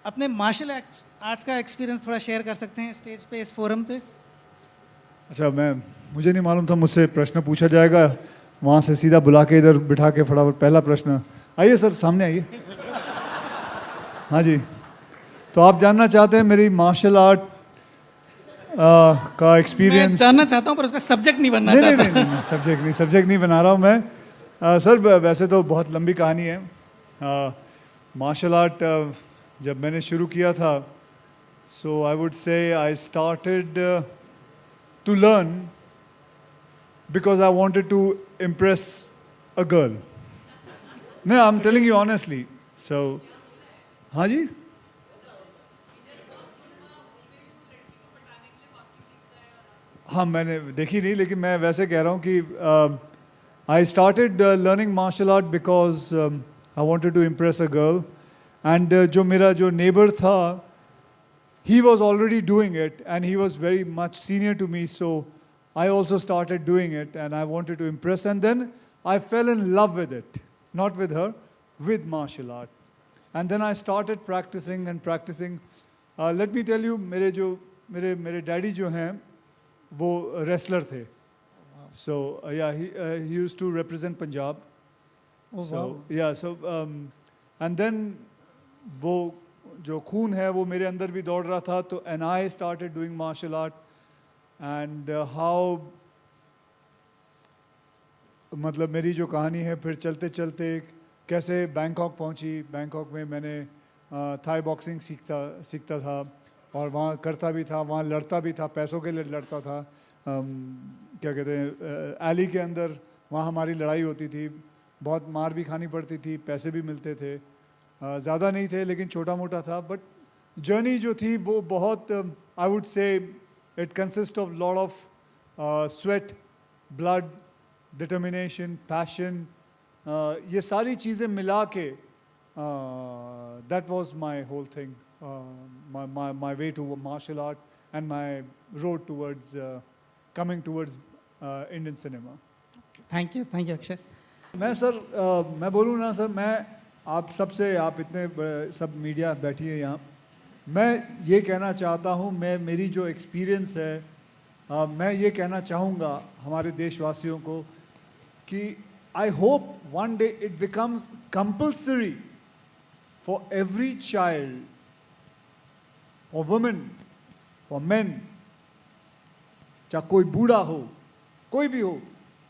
अपने martial arts का experience थोड़ा शेयर कर सकते हैं स्टेज पे, इस फोरम पे? अच्छा, मुझे नहीं मालूम था मुझसे प्रश्न पूछा जाएगा, वहाँ से सीधा बुला के इधर बिठा के फटाफट पहला प्रश्न। आइए सर, सामने आइए। हाँ जी, तो आप जानना चाहते हैं मेरी मार्शल आर्ट का मैं एक्सपीरियंस? जानना चाहता हूँ पर उसका सब्जेक्ट नहीं बनना नहीं चाहता। नहीं नहीं, नहीं सब्जेक्ट नहीं बना रहा हूँ मैं। सर वैसे तो बहुत लंबी कहानी है। मार्शल आर्ट जब मैंने शुरू किया था, सो I would say I started to learn because I wanted to impress a girl. No, I'm telling you honestly. So, हाँ जी? हाँ, मैंने देखी नहीं, लेकिन मैं वैसे कह रहा हूँ कि I started learning martial art because I wanted to impress a girl. And जो मेरा जो neighbor था, he was already doing it and he was very much senior to me, so I also started doing it and I wanted to impress, and then I fell in love with it, not with her, with martial art. And then I started practicing and practicing. Let me tell you, मेरे daddy जो हैं वो wrestler थे. So yeah, he used to represent Punjab. Oh, So wow. yeah, so and then वो जो खून है वो मेरे अंदर भी दौड़ रहा था, तो and I started doing martial art. And how मतलब मेरी जो कहानी है फिर चलते चलते कैसे बैंकॉक पहुंची। बैंकॉक में मैंने थाई बॉक्सिंग सीखता था और वहाँ करता भी था, वहाँ लड़ता भी था, पैसों के लिए लड़ता था। क्या कहते हैं, एली के अंदर वहाँ हमारी लड़ाई होती थी, बहुत मार भी खानी पड़ती थी, पैसे भी मिलते थे, ज़्यादा नहीं थे लेकिन छोटा मोटा था। बट जर्नी जो थी वो बहुत, आई वुड से it consists of a lot of sweat, blood, determination, passion. ये सारी चीज़ें मिला के that was my whole thing, my way to martial art and my road towards coming towards Indian cinema. Thank you Akshay. मैं sir मैं बोलूँ ना sir, मैं आप सबसे, आप इतने सब मीडिया बैठी है यहाँ, मैं ये कहना चाहता हूँ, मेरी जो एक्सपीरियंस है, मैं ये कहना चाहूँगा हमारे देशवासियों को कि I hope one day it becomes compulsory for every child, for women, for men, चाहे कोई बूढ़ा हो, कोई भी हो,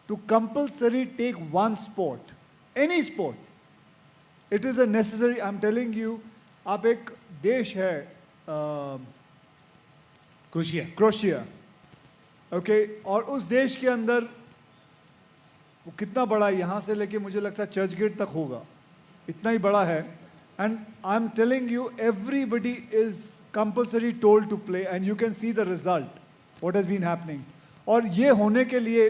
to compulsory take one sport, any sport. It is a necessary, I am telling you. आप एक देश है क्रोशिया, ओके, और उस देश के अंदर वो कितना बड़ा है, यहाँ से लेके मुझे लगता है चर्च गेट तक होगा, इतना ही बड़ा है। And I am telling you, everybody is compulsory told to play and you can see the result what has been happening. और ये होने के लिए,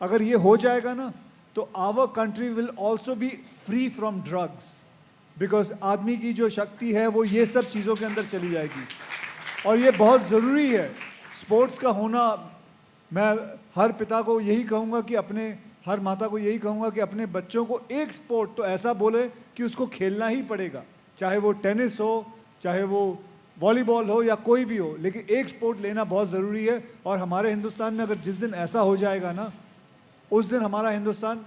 अगर ये हो जाएगा ना, तो our country will also be free from drugs, because आदमी की जो शक्ति है वो ये सब चीज़ों के अंदर चली जाएगी। और ये बहुत ज़रूरी है स्पोर्ट्स का होना। मैं हर पिता को यही कहूँगा कि हर माता को यही कहूँगा कि अपने बच्चों को एक स्पोर्ट तो ऐसा बोले कि उसको खेलना ही पड़ेगा, चाहे वो टेनिस हो, चाहे वो वॉलीबॉल हो या कोई भी हो, लेकिन एक स्पोर्ट लेना बहुत ज़रूरी है। और हमारे हिंदुस्तान में अगर जिस दिन ऐसा हो जाएगा ना, उस दिन हमारा हिंदुस्तान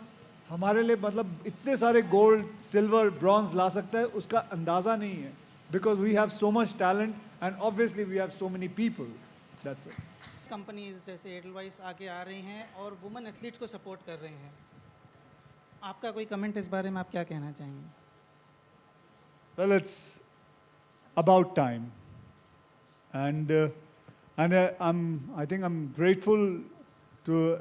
हमारे लिए मतलब इतने सारे गोल्ड, सिल्वर, ब्रॉन्ज ला सकता है, उसका अंदाज़ा नहीं है, because we have so much talent and obviously we have so many people. That's it. Companies जैसे एडलवाइस आके आ रही हैं और वुमेन एथलीट्स को सपोर्ट कर रही हैं, आपका कोई कमेंट इस बारे में, आप क्या कहना चाहेंगे? Well, it's about time, and I think I'm grateful to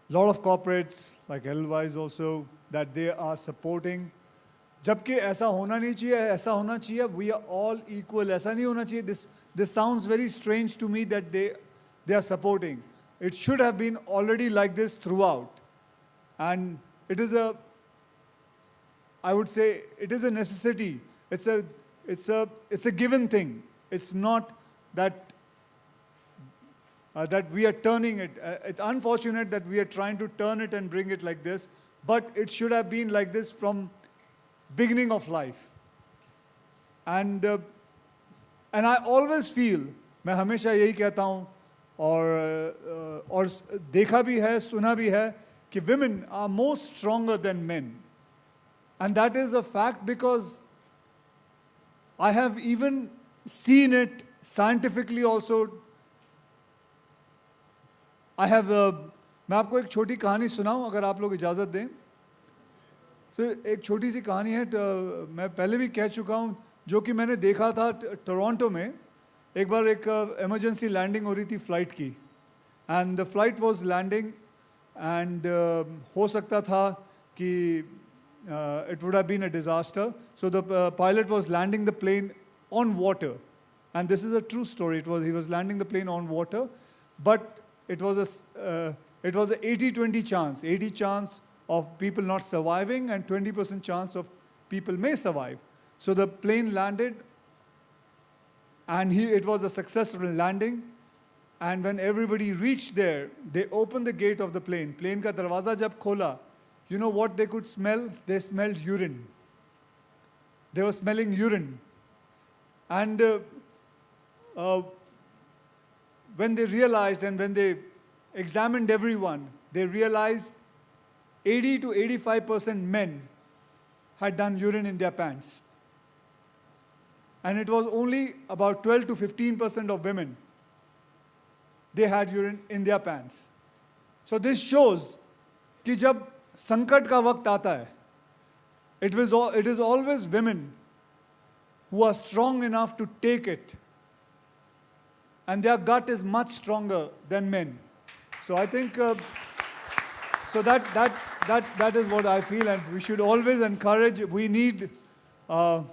a lot of corporates like Edelweiss also that they are supporting. जबकि ऐसा होना नहीं चाहिए, ऐसा होना चाहिए we are all equal, ऐसा नहीं होना चाहिए। This sounds very strange to me that they are supporting. It should have been already like this throughout, and it is I would say it is a necessity. It's a given thing. It's not that that we are turning it. It's unfortunate that we are trying to turn it and bring it like this, but it should have been like this from beginning of life. and I always feel, मैं हमेशा यही कहता हूँ और देखा भी है, सुना भी है कि women are more stronger than men. And that is a fact because I have even seen it scientifically also. I have, मैं आपको एक छोटी कहानी सुनाऊं अगर आप लोग इजाज़त दें. तो एक छोटी सी कहानी है, मैं पहले भी कह चुका हूं, जो कि मैंने देखा था टोरंटो में. एक बार एक इमरजेंसी लैंडिंग हो रही थी फ्लाइट की, and the flight was landing, and हो सकता था कि it would have been a disaster. So the pilot was landing the plane on water, and this is a true story. He was landing the plane on water, but it was a 80-20 chance, 80 chance of people not surviving and 20% chance of people may survive. So the plane landed, and it was a successful landing. And when everybody reached there, they opened the gate of the plane. Plane का दरवाजा जब खोला, you know what they could smell? They smelled urine. They were smelling urine. And when they realized and when they examined everyone, they realized 80 to 85% men had done urine in their pants. And it was only about 12 to 15% of women, they had urine in their pants. So this shows कि जब संकट का वक्त आता है, it is always women who are strong enough to take it, and their gut is much stronger than men. So I think so that is what I feel, and we should always encourage. We need a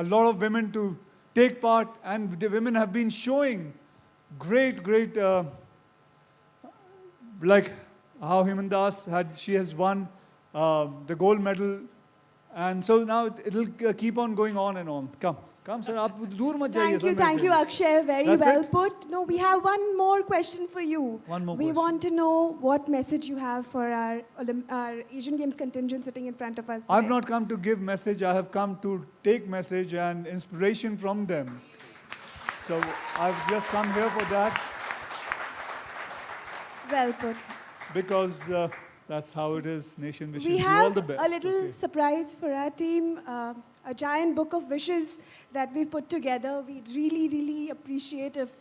lot of women to take part, and the women have been showing great like how Himandas she has won the gold medal, and so now it'll keep on going on and on. Come sir, आप दूर मत जाइए. Thank you Akshay, very That's well it? put. No, we have one more question for you. One more we question. want to know what message you have for our Asian Games contingent sitting in front of us today. I've not come to give message, I have come to take message and inspiration from them. So I've just come here for that. Well put. Because that's how it is. Nation wishes We you all have the best. a little Okay. surprise for our team, a giant book of wishes that we've put together. We'd really appreciate if